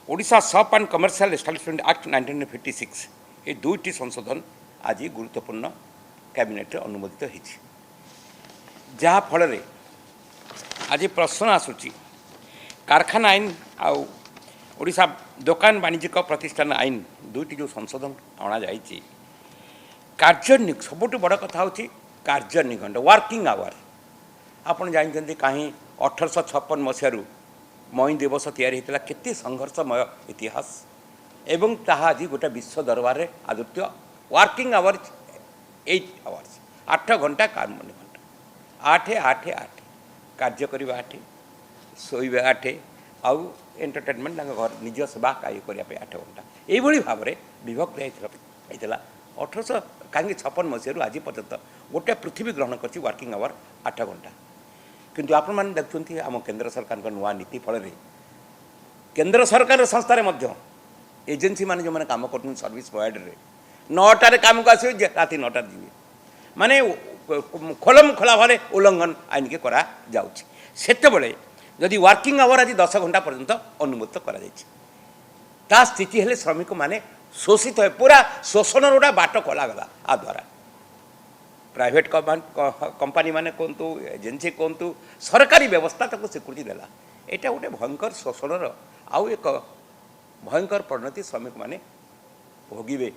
Odisha shop and commercial establishment act 1956 ये दुईटी संशोधन आज गुरुत्वपूर्ण कैबिनेट अनुमोदित होती जहाँ फल आज प्रश्न आसूची कारखाना आईन आउ ओडिशा दुकान वाणिज्यिक प्रतिष्ठान आईन दुईटी जो संशोधन अणा जाइए कार्य सबुठ बड़ कथा हूँ कार्य निघंट वर्किंग आवर आपड़ जानते कहीं 1856 मसीह मई दिवस तैयारी होता केते संघर्षमय इतिहास एवं ताहा आज गोटे विश्व दरबार में आदृत्य वर्किंग आवर्स 8 आवर्स 8 घंटा काम घंटा 8 8 8 कार्य करवा 8 शोबे 8 आउ एंटरटेनमेंट घर निज सेवा कार्य करने 8 घंटा यही भाव में विभक्त होता 1856 मसीह आज पर्यंत गोटे पृथ्वी ग्रहण कर वर्किंग आवर 8 घंटा किंतु आपण मैंने देखते आम केंद्र सरकार नुआ नीति फल केंद्र सरकार संस्थार एजेन्सी मैंने जो मैंने काम कर सर्विस प्रोवाइडर 9टार काम को आसवे रात 9टार जी माने खोलम खोला भाव उल्लंघन आईन के करा जाउछि सेतेबेले जदि वर्किंग आवर आज 10 घंटा पर्यंत अनुमोदित करा ता स्थिति हेले श्रमिक माने शोषित है पूरा शोषण गोटा बाट कलागला आ द्वारा प्राइवेट कंपनी माने कहतु एजेन्सी कहतु सरकारी व्यवस्था ताको स्वीकृति देला एटा गोटे भयंकर शोषणर आउ एक भयंकर परिणति श्रमिक माने भोगिबे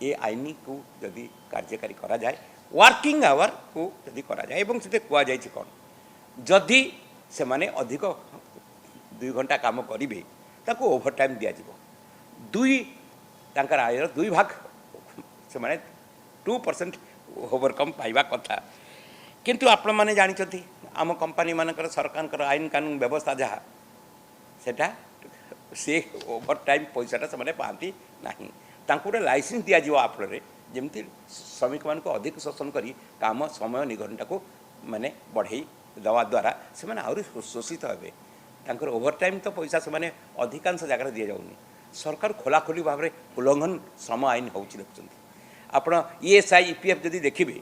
ये आईन को जदि कार्यकारी करा जाए वर्किंग आवर को जदि करा जाए एवं से कुआ जाय कौन जदि से माने अधिक 2 घंटा काम करिवे ताको ओवर टाइम दिया जिवो दुई तांकर आयर 2 भाग से माने 2% ओवरकम पाइबा कथा किंतु आपण माने जानिछथि आम कंपनी मानकर सरकार आईन कानून व्यवस्था जहाँ सेटा से ओवर टाइम पैसाटा से पाती ना गोटे लाइसेंस दि जाव आपल जमी श्रमिक मान अधिक शोषण करी काम समय निघंटा को माने बढ़ई दवा द्वारा से आहरी शोषित हे ओवर टाइम तो पैसा से अधिकांश जगह दि जाऊनी सरकार खोलाखोली भाव में उल्लंघन श्रम आईन हो देखुं आपण ESI EPF जदि देखिए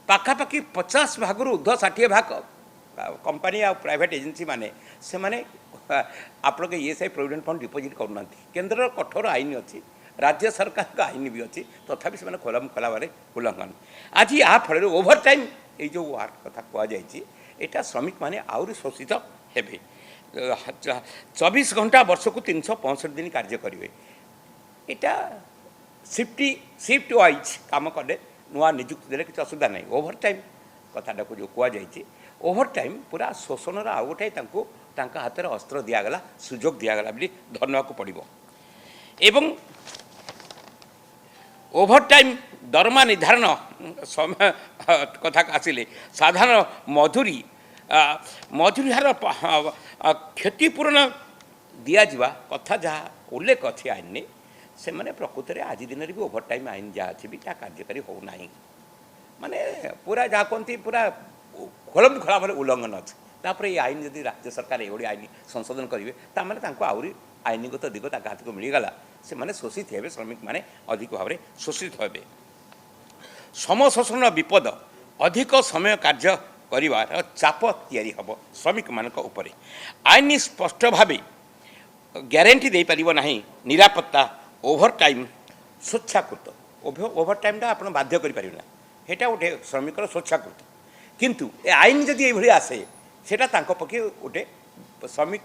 पाखापाखि 50 भाग ऊर्ध्व 60 भाग कंपनी आ प्राइवेट एजेन्सी माने से माने आपण के ESI प्रोविडेंट फंड डिपोजिट करना केन्द्र कठोर आईन अच्छी राज्य सरकार का आईन भी अच्छी तथापि से खोलम खोला भाव उल्लंघन आज या फल ओवर टाइम ये जो वार्ड कथा कहुटा श्रमिक मैंने आहरी शोषित हे 24 घंटा वर्ष को 365 दिन कार्य करेंगे यहाँ शिफ्ट वाइज काम कले नुआ निजुक्ति देले किसी असुविधा नहीं ओवर टाइम कथाटा को जो कहुई ओवर टाइम पूरा शोषण आउ गोटे हाथ में अस्त्र दिगला सुजोग दिगला धरना को पड़ो एवं ओवर टाइम दरमा निर्धारण समय कथा आसिले साधारण मजूरी हार क्षतिपूरण दिज्वा कथा जहाँ उल्लेख अच्छी आईन से माने प्रकृत में आज दिन भी ओवर टाइम आईन जहाँ अच्छी भी कार्यकारी होना माने पूरा जहाँ कहती पूरा खोलम खोला भाव उल्लंघन अच्छे तापर ये आईन जदि राज्य सरकार ये आईन संशोधन करेंगे आहरी आईनगत दिग हाथ को मिलगला से माने शोषित हे श्रमिक माने अधिक भाव में शोषित हे समशोषण विपद अधिक समय कार्य कर चाप तैयारी हम श्रमिक मान आईन स्पष्ट भाव ग्यारंटी दे पारिबो नाही निरापत्ता ओवर टाइम स्वेच्छाकृत ओवर टाइमटा आप बाध्य करें हेटा गोटे श्रमिकर स्वेच्छाकृत किंतु ए आईन जदि ये आसे सेटा पक्षे गोटे श्रमिक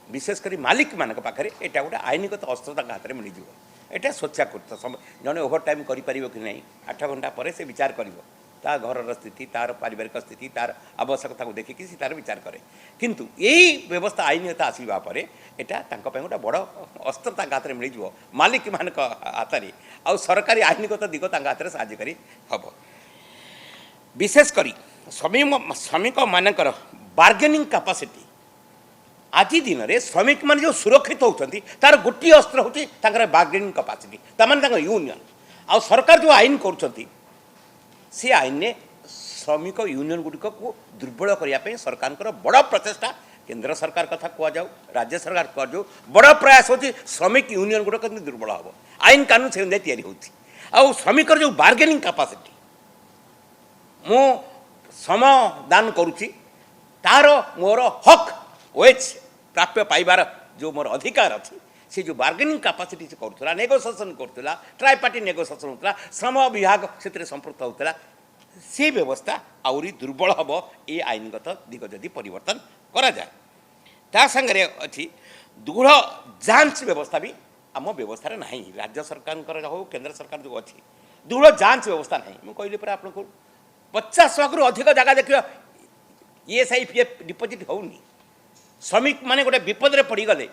विशेषकर मालिक मान पाखे यहाँ गोटे आईनगत अस्त्र हाथ में मिल जाए स्वेच्छाकृत जड़े ओवर टाइम करें कि नहीं 8 घंटा पर से विचार कर घर स्थिति तार पारिवारिक स्थिति तार आवश्यकता को देखिकी सी तार विचार करे किंतु यही व्यवस्था आईनगत आसवा पर यहाँ गोटे बड़ अस्त्र हाथ में मिल जाए मालिक मान हाथ में आउ सरकारी आईनगत दिग हाथ में साहयकारी हम विशेषकर श्रमिक मानकर बार्गेनिंग कैपेसिटी आज दिन में श्रमिक मान जो सुरक्षित होती तार गोटे अस्त्र होती बार्गेनिंग कैपेसिटी तमाम यूनियन आ सरकार जो आईन कर सी आईन ने श्रमिक यूनियन गुड़िक को दुर्बल करने सरकार बड़ प्रचेषा केंद्र सरकार कथा कहु राज्य सरकार कहु बड़ प्रयास होती श्रमिक यूनियन गुड़िक दुर्बल हम आईन कानून से तैयारी हो श्रमिक जो बार्गेनिंग कैपेसिटी मु समाधान करुच्ची तार मोर हक वेज प्राप्य पाइबार जो मोर अधिकार अच्छी से जो बार्गेनिंग कैपेसिटी से करूला नेगोसिएशन करूला ट्राई पार्टी नेगोसिएशन होता श्रम विभाग से संपृक्त होता से व्यवस्था आउरी दुर्बल हम ये आईनगत दिग जदि परिवर्तन करा जाए ता संगे अच्छी दृढ़ जांच व्यवस्था भी आम व्यवस्था ना राज्य सरकार हो केंद्र सरकार जो अच्छी दृढ़ जांच व्यवस्था ना मुझे कहली पर आपको 50 लाख अधिक जगह देखिए ESIPF डिपोजिट होनी श्रमिक माने गोटे विपद में पड़गले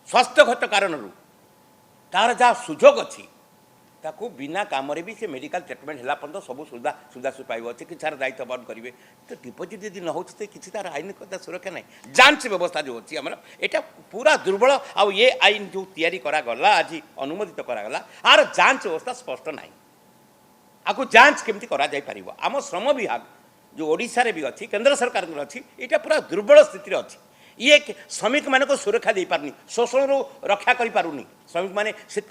स्वास्थ्यगत कारण तार जहाँ सुजोग अच्छी ताकू बिना काम भी से मेडिकल ट्रीटमेंट है पर्यटन सब सुविधा सुविधा पाइब अच्छे कि सार दायित्व बहन करेंगे तो डिपोजिट यदि न हो किसी तार आईनगत सुरक्षा ना जांच व्यवस्था जो अच्छी आम यहाँ पूरा दुर्बल आउ ये आईन जो या आज अनुमोदित करागला आर जांच व्यवस्था स्पष्ट ना आपको जांच केमती कर आम श्रम विभाग जो ओडिशा रे भी अच्छी केंद्र सरकार अच्छी यहाँ पूरा दुर्बल स्थिति अच्छी ये श्रमिक मान को सुरक्षा दे पारनी शोषण रक्षा करि पारुनी श्रमिक माने से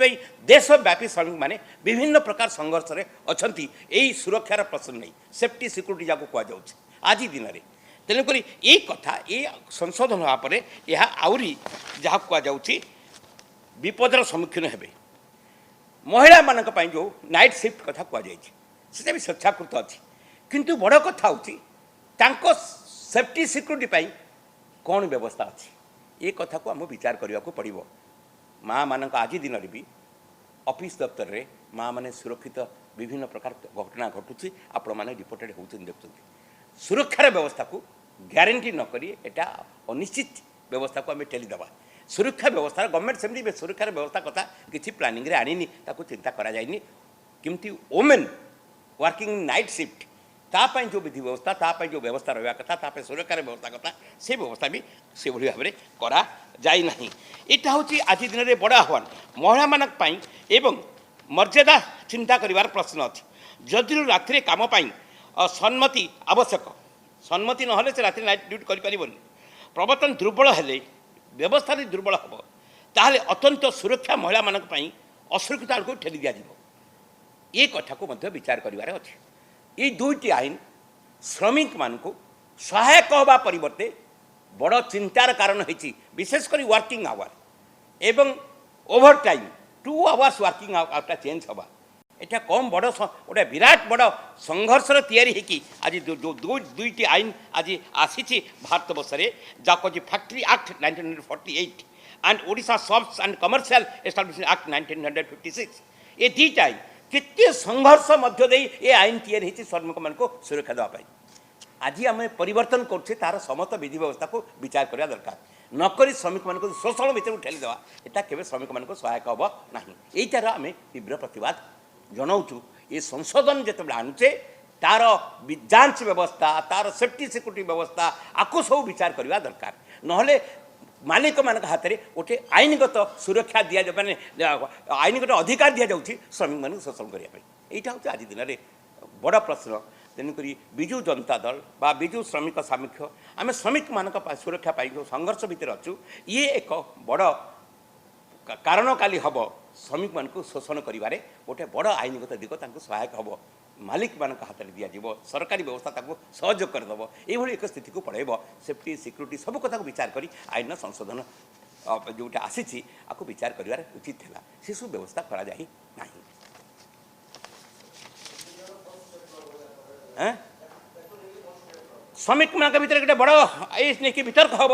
देशव्यापी श्रमिक माने विभिन्न प्रकार संघर्ष में अच्छा यही सुरक्षार प्रश्न नहीं सेफ्टी सिक्योरिटी जहाँ कहुच्छे आज दिन में तेणुक ये कथा ये संशोधन होगापर यह आउरी जहाँ कहुच्छी विपदर सम्मुखीन हे महिला मान जो नाइट शिफ्ट कथा कहुई भी स्वेच्छाकृत अच्छी किंतु बड़ कथा हूँ सेफ्टी सिक्योरिटी कौन व्यवस्था अच्छी ये कथा को आम विचार करने को पड़ो माँ मान आज दिन में भी ऑफिस दफ्तर में माँ मैंने सुरक्षित विभिन्न प्रकार घटना घटुची आपण मैंने रिपोर्टेड होती देखते सुरक्षार व्यवस्था को ग्यारंटी नक अनिश्चित व्यवस्था को आम ठेलीदबा सुरक्षा व्यवस्था गवर्नमेंट सेमती सुरक्षार व्यवस्था कथा किसी प्लानिंग आनी चिंता कराइनि किमती वोमेन वर्किंग नाइट शिफ्ट तापाई जो विधि व्यवस्था तापाई जो व्यवस्था रहा कथा तापाई सुरक्षार व्यवस्था कथा से व्यवस्था भी से भाव में करा जाई नहीं यहाँ हूँ आज दिन में बड़ आह्वान महिला मानी एवं मर्यादा चिंता करार प्रश्न अच्छी जदि राति कम सम्मति आवश्यक सम्मति ना से राति नाइट ड्यूटी करें प्रवर्तन दुर्बल हेले व्यवस्था दुर्बल हम ताहले अत्यंत सुरक्षा महिला मानी असुरक्षित आड़ को ठेली दि ये कथा को विचार करार अच्छे ये दुईटी आईन श्रमिक मान को सहायक हवा परिवर्ते बड़ चिंतार कारण होती विशेषकर वर्किंग आवर एवं over time 2 hours working aorta change हवा यहाँ कम बड़ गोटे विराट बड़ संघर्ष या आज जो दुईटी आईन आज आसी भारत वर्ष में जहाँ कह factory act 1948 and Odisha shops and commercial establishment act 1956 ये दुईटा आईन कितने संघर्ष मध्य दे ये आईन तैयारी श्रमिक मान को सुरक्षा देवाई आज आम परिवर्तन करुचे तार समस्त विधि व्यवस्था को विचार करने दरकार नक श्रमिक मान शोषण भितर ठेलीदवा यहाँ केवल श्रमिक मान सहायक हम ना यहीटार आम तीव्र प्रतिवाद जनाऊँ ये संशोधन जो आणुचे तार जांच व्यवस्था तार सेफ्टी सिक्योरिटी व्यवस्था आपको सब विचार करने दरकार नहले मालिक मान हाथ में गोटे आईनगत सुरक्षा दि मैंने आईनगत अधिकार दि जाऊँगी श्रमिक मान शोषण करने यहाँ हूँ आज दिन में बड़ प्रश्न तेणुक विजु जनता दल बा विजु श्रमिक सामिख्य आम श्रमिक मान सुरक्षा पाई जो संघर्ष भितर अच्छु ये एक बड़ कारण काली हम श्रमिक मान को शोषण करें गोटे बड़ आईनगत दिग सहायक हम मालिक मान हाथ में दि सरकारी व्यवस्था सहयोग करदेव ये एक स्थिति को पड़ेब सेफ्टी सिक्योरिटी सब कथा को विचार कर आईन संशोधन जोटा आसी आपको विचार कर उचित है से सब व्यवस्था करा जाए नहीं श्रमिक मान भर गोटे बड़ ये वितर्क हम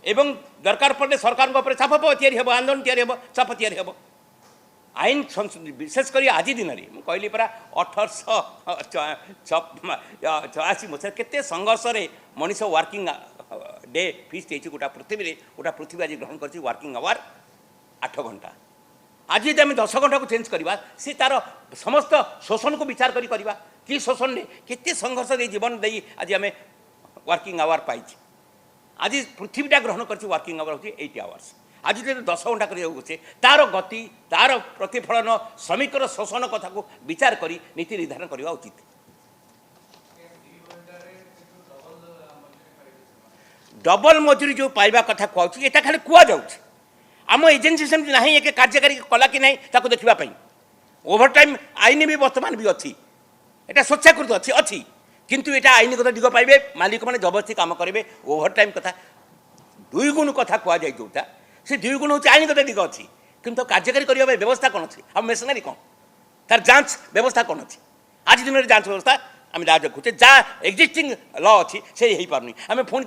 एवं दरकार पड़े सरकार चाप या आंदोलन या चाप या आईन विशेषकर आज दिन में मुझे कहली परा 1884 मसीह केते संघर्ष रे मनीष वर्किंग डे फिक्स गोटा पृथ्वी आज ग्रहण कर वर्किंग आवर 8 घंटा आज यदि आम 10 घंटा को चेंज करवा सी तार समस्त शोषण को विचार करवा कि शोषण ने केते संघर्ष दे जीवन दे आज आम वर्किंग आवर पाई आज पृथ्वीटा ग्रहण कर वर्किंग आवर हूँ 8 आवर्स आज जो 10 घंटा कर तार गति तार प्रतिफलन श्रमिकर शोषण कथा को विचार कर नीति निर्धारण करने उचित डबल मजूरी जो पाइबा कथा कहूँ यहाँ खाली कहु आम एजेन्सी सेमती ना एक कार्यकारी कला कि नहीं ताको देखापी ओभर टाइम आईन भी बर्तमान भी अच्छी यहाँ स्वेच्छाकृत अच्छी अच्छी किंतु यहाँ आईनगत दिग पाइबे मालिक मैंने जबरदस्ती काम करेंगे ओभर टाइम कथा 2 गुण कथा कहुए जोटा से 2 गुण हूँ आईनगत दिग अच्छी किंतु कार्यकारी करने व्यवस्था कौन अच्छी आ मेसनारी कौन तार जांच व्यवस्था कौन अच्छी आज दिन में जांच व्यवस्था आम जहाँ देखुचे जहाँ एक्जिस्टिंग ल अच्छी से हो पारनी आम पुणी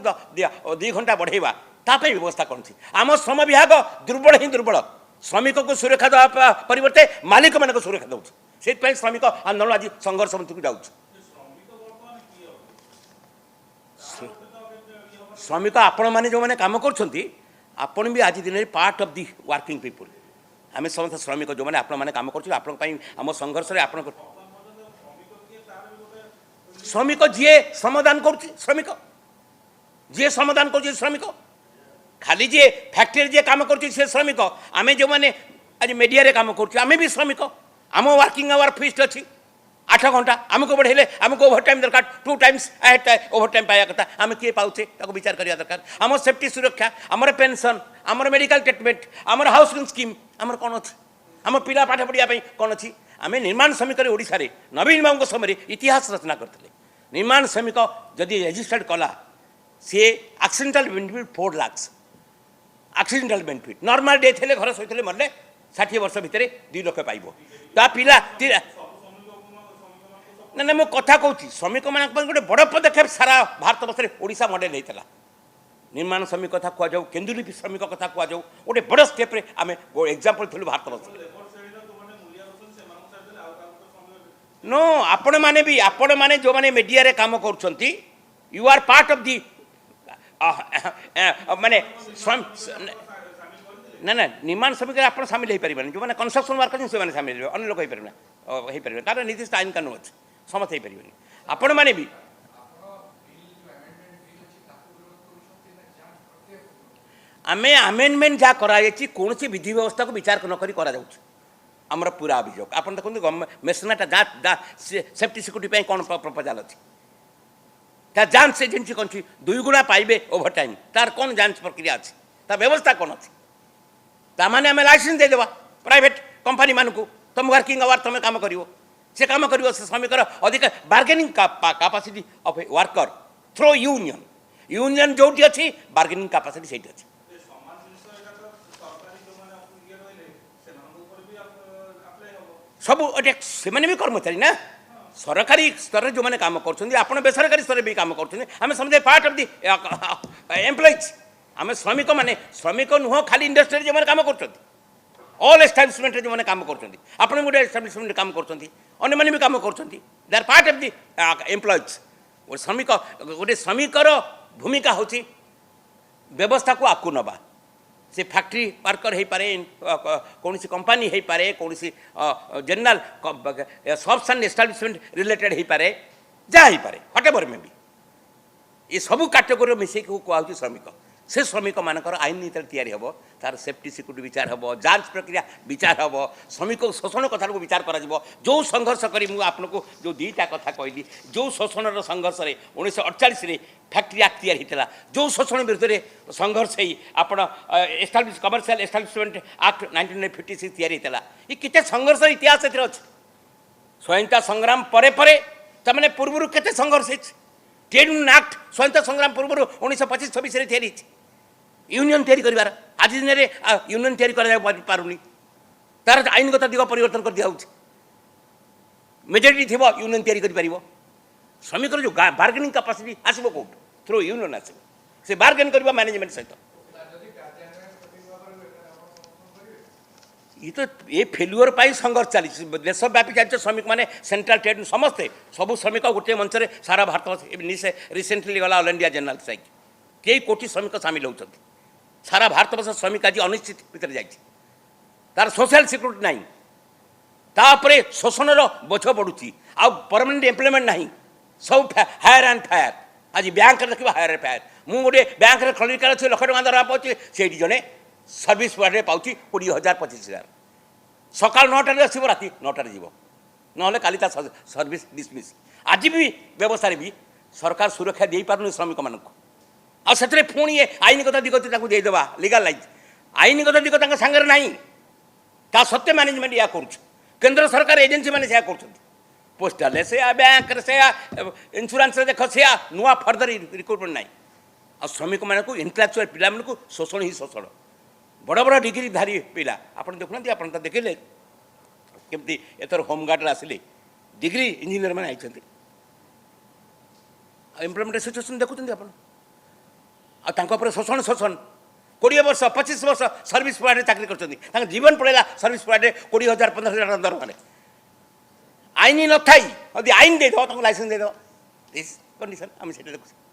2 घंटा बढ़ेवा तापाई व्यवस्था कौन अच्छी आम श्रम विभाग दुर्बल ही दुर्बल श्रमिक को सुरक्षा देवा परिवर्ते मालिक मान सुरक्षा दौर से श्रमिक आंदोलन आज संघर्ष मंत्री जाऊँ श्रमिक आपण मैंने जो मैंने काम कर आज दिन part of the working people आम समस्त श्रमिक जो मैंने आपण मैंने काम करम संघर्ष में आप श्रमिक जी श्रमदान कर श्रमिक जी श्रमदान कर श्रमिक खाली जी फैक्ट्री जी काम कर श्रमिक आम जो मैंने आज मीडिया काम कर भी श्रमिक आम वर्किंग आवर फिक्स्ड अच्छी 8 घंटा आमको बढ़ेले आमको ओवर टाइम दरकार 2 टाइम्स ओवर टाइम पाया कथा आम किए पाचे विचार करवा दरकार आम सेफ्टी सुरक्षा आमर पेंशन आमर मेडिकल ट्रीटमेंट आमर हाउसिंग स्कीम आमर कौन अच्छी आम पिला पाठ पढ़ाई कौन अच्छी आम निर्माण श्रमिक ओडिशा रे नवीन बाबू समय इतिहास रचना करते निर्माण श्रमिक जदि रेजिस्टर्ड कला सी accidental benefit 4 lakh accidental benefit normal death हेले घर सहित मरले 60 वर्ष भितर 2 लाख पाइब ता पिला ना ना मुझे कथा कहूँ श्रमिक मान गोटे बड़ पदक्षेप सारा भारत वर्ष में ओडिशा मॉडल होता निर्माण श्रमिक कथा कहु केन्दुलिपि श्रमिक कथा कहु गोटे बड़ स्टेप आम एग्जांपल थी भारत वर्ष नो आपण मैंने जो मैंने मीडिया रे काम कर you are part of the माने ना ना निर्माण श्रमिक आप सामिल हो पारे जो मैंने कंस्ट्रक्शन वर्कर से सामिल हो अन्य लोग हो पारे तार निर्दिष्ट आईन कानून अच्छे समस्त हो पारे आपण मैंने भी आम आमेंडमेंट जहाँ कराई कौन सी विधि व्यवस्था को विचार नक आमर पूरा अभियोग आप देखते मेसनाटा जहाँ सेफ्टी सिक्यूरीटी कौन प्रपोजाल अच्छी तार जांच एजेंसी कौन 2 गुणा पाइबे ओवर टाइम तार कौन जांच प्रक्रिया अच्छी तार व्यवस्था कौन अच्छी ताने आम लाइसेंस देदेवा प्राइवेट कंपनी मानक तुम वर्किंग आवर तुम काम कर से काम कर श्रमिकर अधिक bargaining capacity of worker through union union जो अच्छी बार्गेनिंग कैपेसिटी से अच्छी सब से भी कर्मचारी ना सरकारी स्तर जो मैंने काम कर बेसरकारी स्तर भी काम कर समझे पार्ट ऑफ दी एम्प्लॉइज आम श्रमिक माने श्रमिक नुह खाली इंडस्ट्री जो मैंने काम कर ऑल एस्टाब्लिशमेंट जो मैंने काम कर गोटे एस्टाब्लिशमेंट काम कर भी काम कर they are part of the employees श्रमिक गोटे श्रमिकर भूमिका हूँ व्यवस्था को आकु नवा से फैक्ट्री वर्कर हो पारे कौन सी कंपनी हो पारे कौन सी general shops and establishment related हो पारे जहाँ हो पारे हटेवर में भी ये सब कैटेगोरी मिसे कहूँ श्रमिक से श्रमिक मानकर आईन नीति तैयारी हम तार सेफ्टी सिक्यूरीटी विचार हम जांच प्रक्रिया विचार हम श्रमिक शोषण कथा को विचार कर जो संघर्ष करी आपको जो 2टा कथा कहली जो शोषण संघर्ष में 1948 फैक्ट्री एक्ट तैयारी होता जो शोषण विरुद्ध में संघर्ष आप कमर्शियल एस्टाब्लिशमेंट एक्ट 1956 तैयारी होता ये कितने संघर्ष इतिहास अच्छे स्वतंत्रता संग्राम परे तमें पूर्व केते संघर्ष ट्रेड यूनियन एक्ट स्वतंत्रता संग्राम पूर्व 1925-26 तैयारी यूनियन तैयारी कर आज दिन में यूनियन तैयारी कर पारुनी तार आईनगत दिग परिवर्तन कर दिया मेजोरिटी थी यूनियन तैयारी कर श्रमिक जो बार्गेनिंग कैपेसिटी आसो कौट थ्रू यूनियन आसो से बार्गेन कर मैनेजमेंट सहित ये तो ये फेल्युअर पाई संघर्ष चली देशव्यापी चलते श्रमिक मैंने सेंट्रल ट्रेड समस्ते सब श्रमिक गोटे मंच में सारा भारत रिसेंटली गला ऑल इंडिया जनरल स्ट्राइक कई कोटी श्रमिक सामिल होती सारा भारत वर्ष श्रमिक आज अनिश्चित भितर तार सोशल सिक्यूरीटी ना तापर शोषण बोझ बढ़ुची आ परमानेंट एम्प्लॉयमेंट ना सब हायर एंड फायर आज बैंक देखा हायर एंड फायर मुझे गोटे बैंक क्लिनिकाल अच्छे 1 लाख टका दरमा पाँच से जड़े सर्विस पार्ट पाँच 20,000 25,000 सकाल 9टार आसो राति 9टार जीव ना काली सर्विस डिसमिस आज भी व्यवस्था भी सरकार सुरक्षा दे पार श्रमिक मान आते पुणी आईनगत दिग देदेवा लीगल लाइज आईनगत दिग सांगे ना ता सत्य मैनेजमेंट या केंद्र सरकार एजेंसी मैंने से कर पोस्टाल से बैंक से इन्शुरांस देख से नुआ फर्दर रिक्रुटमेंट ना आ श्रमिक मान इंटेलेक्चुअल पिला शोषण ही शोषण बड़ बड़ डिग्रीधारी पिला आप देखुना आप तो देखिले केमती एथर होमगार्ड आसिले डिग्री इंजीनियर मैंने आई इम्प्लीमेंट सिचुएसन देखुं आप शोषण शोषण 20 वर्ष 25 वर्ष सर्विस प्रोवाइड चाकरी कर जीवन पड़ेगा सर्विस प्रोवाइड 20,000 15,000 दरमाने आईन न थी आईन देदेव लाइसेंस देदेव दिस कंडीशन आम से देखुँ